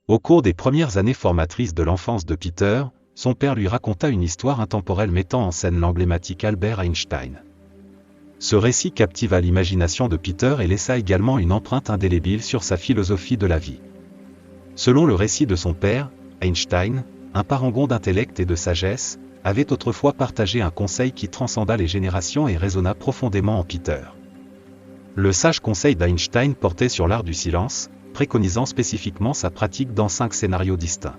Au cours des premières années formatrices de l'enfance de Peter, son père lui raconta une histoire intemporelle mettant en scène l'emblématique Albert Einstein. Ce récit captiva l'imagination de Peter et laissa également une empreinte indélébile sur sa philosophie de la vie. Selon le récit de son père, Einstein, un parangon d'intellect et de sagesse, avait autrefois partagé un conseil qui transcenda les générations et résonna profondément en Peter. Le sage conseil d'Einstein portait sur l'art du silence, préconisant spécifiquement sa pratique dans 5 scénarios distincts.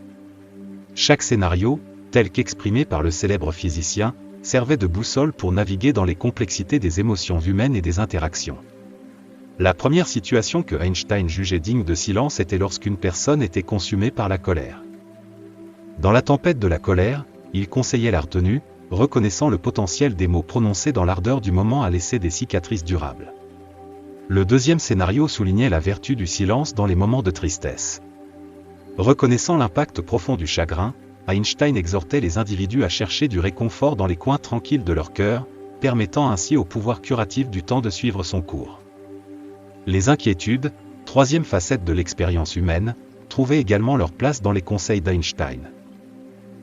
Chaque scénario, tel qu'exprimé par le célèbre physicien, servait de boussole pour naviguer dans les complexités des émotions humaines et des interactions. La première situation que Einstein jugeait digne de silence était lorsqu'une personne était consumée par la colère. Dans la tempête de la colère, il conseillait la retenue, reconnaissant le potentiel des mots prononcés dans l'ardeur du moment à laisser des cicatrices durables. Le deuxième scénario soulignait la vertu du silence dans les moments de tristesse. Reconnaissant l'impact profond du chagrin, Einstein exhortait les individus à chercher du réconfort dans les coins tranquilles de leur cœur, permettant ainsi au pouvoir curatif du temps de suivre son cours. Les inquiétudes, troisième facette de l'expérience humaine, trouvaient également leur place dans les conseils d'Einstein.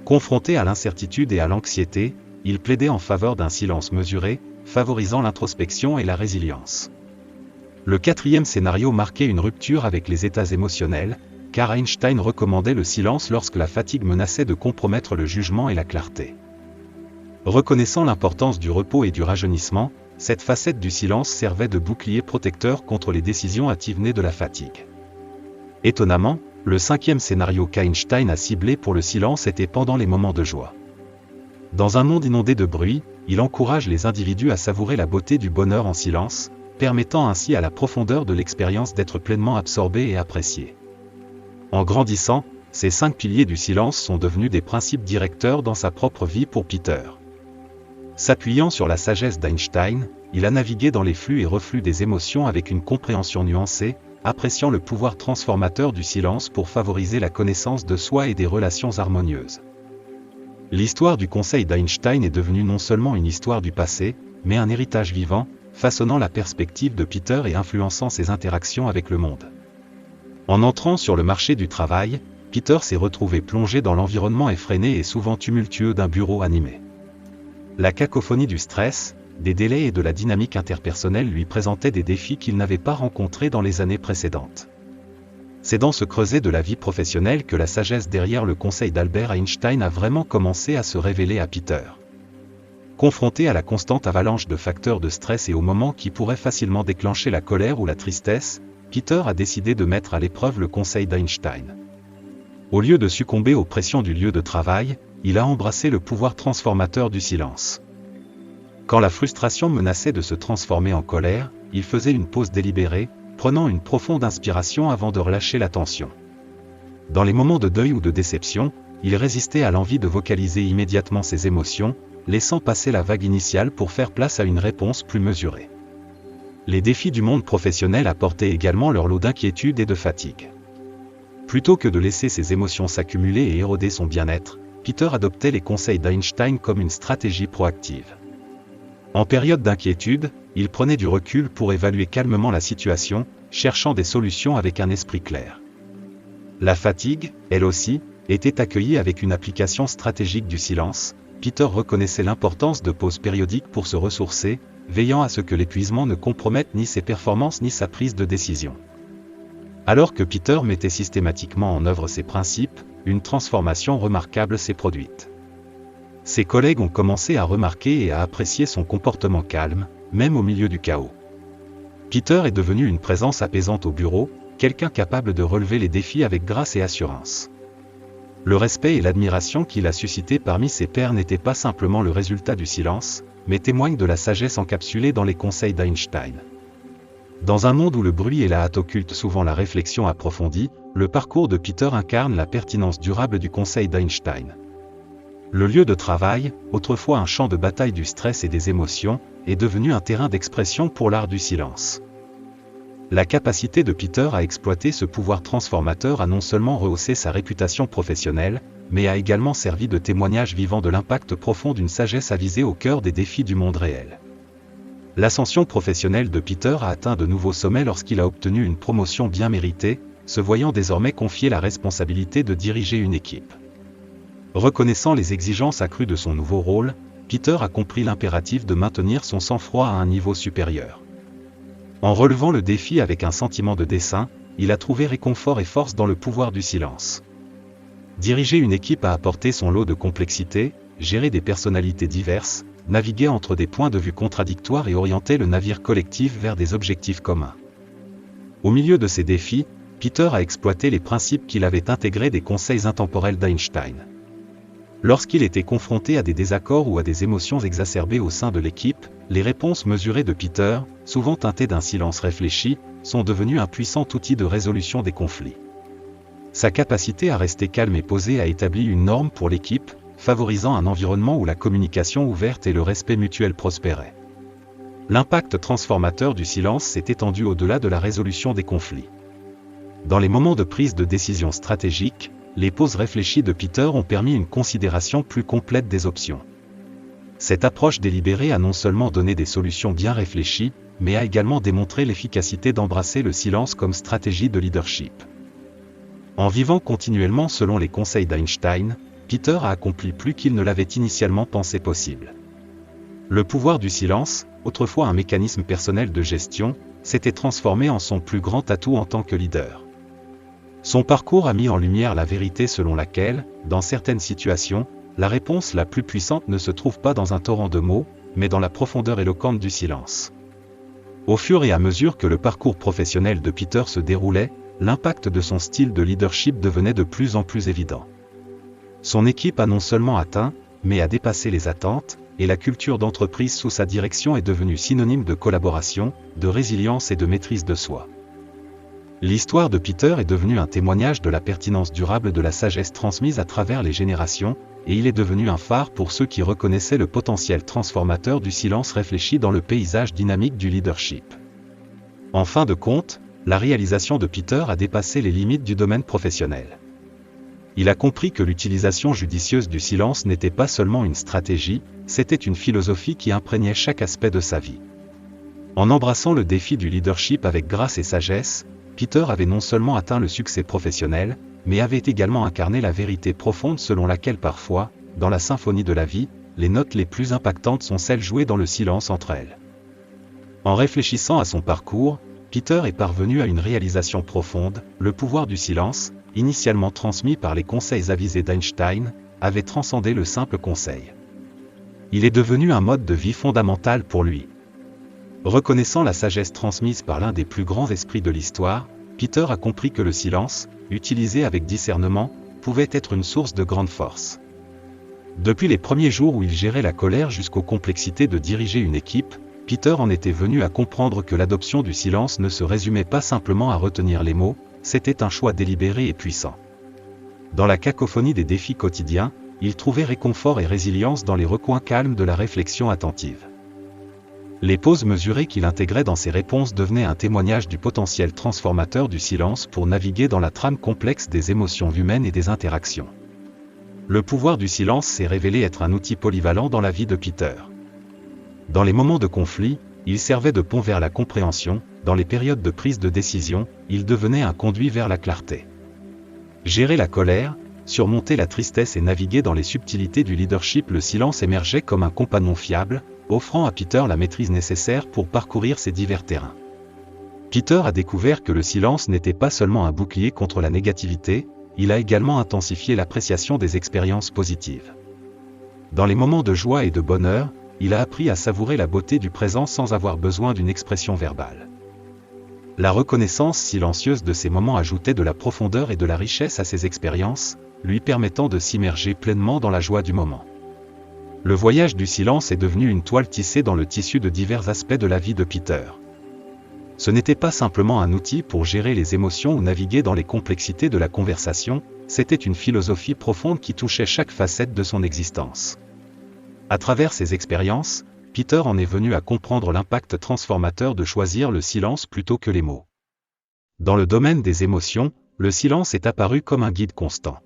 Confronté à l'incertitude et à l'anxiété, il plaidait en faveur d'un silence mesuré, favorisant l'introspection et la résilience. Le quatrième scénario marquait une rupture avec les états émotionnels, car Einstein recommandait le silence lorsque la fatigue menaçait de compromettre le jugement et la clarté. Reconnaissant l'importance du repos et du rajeunissement, cette facette du silence servait de bouclier protecteur contre les décisions hâtives nées de la fatigue. Étonnamment, le cinquième scénario qu'Einstein a ciblé pour le silence était pendant les moments de joie. Dans un monde inondé de bruit, il encourage les individus à savourer la beauté du bonheur en silence, permettant ainsi à la profondeur de l'expérience d'être pleinement absorbée et appréciée. En grandissant, ces 5 piliers du silence sont devenus des principes directeurs dans sa propre vie pour Peter. S'appuyant sur la sagesse d'Einstein, il a navigué dans les flux et reflux des émotions avec une compréhension nuancée, appréciant le pouvoir transformateur du silence pour favoriser la connaissance de soi et des relations harmonieuses. L'histoire du conseil d'Einstein est devenue non seulement une histoire du passé, mais un héritage vivant, façonnant la perspective de Peter et influençant ses interactions avec le monde. En entrant sur le marché du travail, Peter s'est retrouvé plongé dans l'environnement effréné et souvent tumultueux d'un bureau animé. La cacophonie du stress, des délais et de la dynamique interpersonnelle lui présentaient des défis qu'il n'avait pas rencontrés dans les années précédentes. C'est dans ce creuset de la vie professionnelle que la sagesse derrière le conseil d'Albert Einstein a vraiment commencé à se révéler à Peter. Confronté à la constante avalanche de facteurs de stress et aux moments qui pourraient facilement déclencher la colère ou la tristesse, Peter a décidé de mettre à l'épreuve le conseil d'Einstein. Au lieu de succomber aux pressions du lieu de travail, il a embrassé le pouvoir transformateur du silence. Quand la frustration menaçait de se transformer en colère, il faisait une pause délibérée, prenant une profonde inspiration avant de relâcher la tension. Dans les moments de deuil ou de déception, il résistait à l'envie de vocaliser immédiatement ses émotions, laissant passer la vague initiale pour faire place à une réponse plus mesurée. Les défis du monde professionnel apportaient également leur lot d'inquiétude et de fatigue. Plutôt que de laisser ses émotions s'accumuler et éroder son bien-être, Peter adoptait les conseils d'Einstein comme une stratégie proactive. En période d'inquiétude, il prenait du recul pour évaluer calmement la situation, cherchant des solutions avec un esprit clair. La fatigue, elle aussi, était accueillie avec une application stratégique du silence. Peter reconnaissait l'importance de pauses périodiques pour se ressourcer, veillant à ce que l'épuisement ne compromette ni ses performances ni sa prise de décision. Alors que Peter mettait systématiquement en œuvre ses principes, une transformation remarquable s'est produite. Ses collègues ont commencé à remarquer et à apprécier son comportement calme, même au milieu du chaos. Peter est devenu une présence apaisante au bureau, quelqu'un capable de relever les défis avec grâce et assurance. Le respect et l'admiration qu'il a suscité parmi ses pairs n'étaient pas simplement le résultat du silence, mais témoignent de la sagesse encapsulée dans les conseils d'Einstein. Dans un monde où le bruit et la hâte occultent souvent la réflexion approfondie, le parcours de Peter incarne la pertinence durable du conseil d'Einstein. Le lieu de travail, autrefois un champ de bataille du stress et des émotions, est devenu un terrain d'expression pour l'art du silence. La capacité de Peter à exploiter ce pouvoir transformateur a non seulement rehaussé sa réputation professionnelle, mais a également servi de témoignage vivant de l'impact profond d'une sagesse avisée au cœur des défis du monde réel. L'ascension professionnelle de Peter a atteint de nouveaux sommets lorsqu'il a obtenu une promotion bien méritée, se voyant désormais confier la responsabilité de diriger une équipe. Reconnaissant les exigences accrues de son nouveau rôle, Peter a compris l'impératif de maintenir son sang-froid à un niveau supérieur. En relevant le défi avec un sentiment de dessein, il a trouvé réconfort et force dans le pouvoir du silence. Diriger une équipe a apporté son lot de complexité, gérer des personnalités diverses, naviguer entre des points de vue contradictoires et orienter le navire collectif vers des objectifs communs. Au milieu de ces défis, Peter a exploité les principes qu'il avait intégrés des conseils intemporels d'Einstein. Lorsqu'il était confronté à des désaccords ou à des émotions exacerbées au sein de l'équipe, les réponses mesurées de Peter, souvent teintées d'un silence réfléchi, sont devenues un puissant outil de résolution des conflits. Sa capacité à rester calme et posé a établi une norme pour l'équipe, favorisant un environnement où la communication ouverte et le respect mutuel prospéraient. L'impact transformateur du silence s'est étendu au-delà de la résolution des conflits. Dans les moments de prise de décision stratégique, les pauses réfléchies de Peter ont permis une considération plus complète des options. Cette approche délibérée a non seulement donné des solutions bien réfléchies, mais a également démontré l'efficacité d'embrasser le silence comme stratégie de leadership. En vivant continuellement selon les conseils d'Einstein, Peter a accompli plus qu'il ne l'avait initialement pensé possible. Le pouvoir du silence, autrefois un mécanisme personnel de gestion, s'était transformé en son plus grand atout en tant que leader. Son parcours a mis en lumière la vérité selon laquelle, dans certaines situations, la réponse la plus puissante ne se trouve pas dans un torrent de mots, mais dans la profondeur éloquente du silence. Au fur et à mesure que le parcours professionnel de Peter se déroulait, l'impact de son style de leadership devenait de plus en plus évident. Son équipe a non seulement atteint, mais a dépassé les attentes, et la culture d'entreprise sous sa direction est devenue synonyme de collaboration, de résilience et de maîtrise de soi. L'histoire de Peter est devenue un témoignage de la pertinence durable de la sagesse transmise à travers les générations, et il est devenu un phare pour ceux qui reconnaissaient le potentiel transformateur du silence réfléchi dans le paysage dynamique du leadership. En fin de compte, la réalisation de Peter a dépassé les limites du domaine professionnel. Il a compris que l'utilisation judicieuse du silence n'était pas seulement une stratégie, c'était une philosophie qui imprégnait chaque aspect de sa vie. En embrassant le défi du leadership avec grâce et sagesse, Peter avait non seulement atteint le succès professionnel, mais avait également incarné la vérité profonde selon laquelle parfois, dans la symphonie de la vie, les notes les plus impactantes sont celles jouées dans le silence entre elles. En réfléchissant à son parcours, Peter est parvenu à une réalisation profonde, le pouvoir du silence, initialement transmis par les conseils avisés d'Einstein, avait transcendé le simple conseil. Il est devenu un mode de vie fondamental pour lui. Reconnaissant la sagesse transmise par l'un des plus grands esprits de l'histoire, Peter a compris que le silence, utilisé avec discernement, pouvait être une source de grande force. Depuis les premiers jours où il gérait la colère jusqu'aux complexités de diriger une équipe, Peter en était venu à comprendre que l'adoption du silence ne se résumait pas simplement à retenir les mots, c'était un choix délibéré et puissant. Dans la cacophonie des défis quotidiens, il trouvait réconfort et résilience dans les recoins calmes de la réflexion attentive. Les pauses mesurées qu'il intégrait dans ses réponses devenaient un témoignage du potentiel transformateur du silence pour naviguer dans la trame complexe des émotions humaines et des interactions. Le pouvoir du silence s'est révélé être un outil polyvalent dans la vie de Peter. Dans les moments de conflit, il servait de pont vers la compréhension, dans les périodes de prise de décision, il devenait un conduit vers la clarté. Gérer la colère, surmonter la tristesse et naviguer dans les subtilités du leadership, le silence émergeait comme un compagnon fiable, offrant à Peter la maîtrise nécessaire pour parcourir ces divers terrains. Peter a découvert que le silence n'était pas seulement un bouclier contre la négativité, il a également intensifié l'appréciation des expériences positives. Dans les moments de joie et de bonheur, il a appris à savourer la beauté du présent sans avoir besoin d'une expression verbale. La reconnaissance silencieuse de ces moments ajoutait de la profondeur et de la richesse à ses expériences, lui permettant de s'immerger pleinement dans la joie du moment. Le voyage du silence est devenu une toile tissée dans le tissu de divers aspects de la vie de Peter. Ce n'était pas simplement un outil pour gérer les émotions ou naviguer dans les complexités de la conversation, c'était une philosophie profonde qui touchait chaque facette de son existence. À travers ces expériences, Peter en est venu à comprendre l'impact transformateur de choisir le silence plutôt que les mots. Dans le domaine des émotions, le silence est apparu comme un guide constant.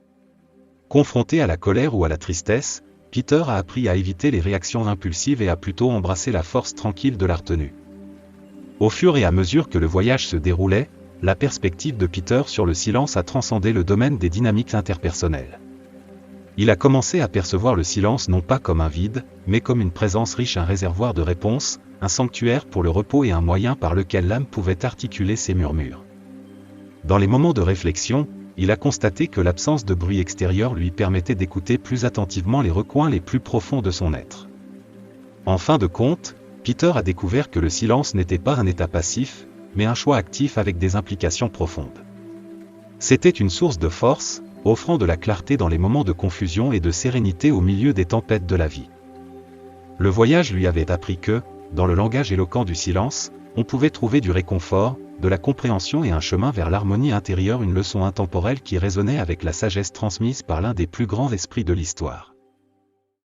Confronté à la colère ou à la tristesse, Peter a appris à éviter les réactions impulsives et a plutôt embrassé la force tranquille de la retenue. Au fur et à mesure que le voyage se déroulait, la perspective de Peter sur le silence a transcendé le domaine des dynamiques interpersonnelles. Il a commencé à percevoir le silence non pas comme un vide, mais comme une présence riche, un réservoir de réponses, un sanctuaire pour le repos et un moyen par lequel l'âme pouvait articuler ses murmures. Dans les moments de réflexion, il a constaté que l'absence de bruit extérieur lui permettait d'écouter plus attentivement les recoins les plus profonds de son être. En fin de compte, Peter a découvert que le silence n'était pas un état passif, mais un choix actif avec des implications profondes. C'était une source de force, offrant de la clarté dans les moments de confusion et de sérénité au milieu des tempêtes de la vie. Le voyage lui avait appris que, dans le langage éloquent du silence, on pouvait trouver du réconfort, de la compréhension et un chemin vers l'harmonie intérieure, une leçon intemporelle qui résonnait avec la sagesse transmise par l'un des plus grands esprits de l'histoire.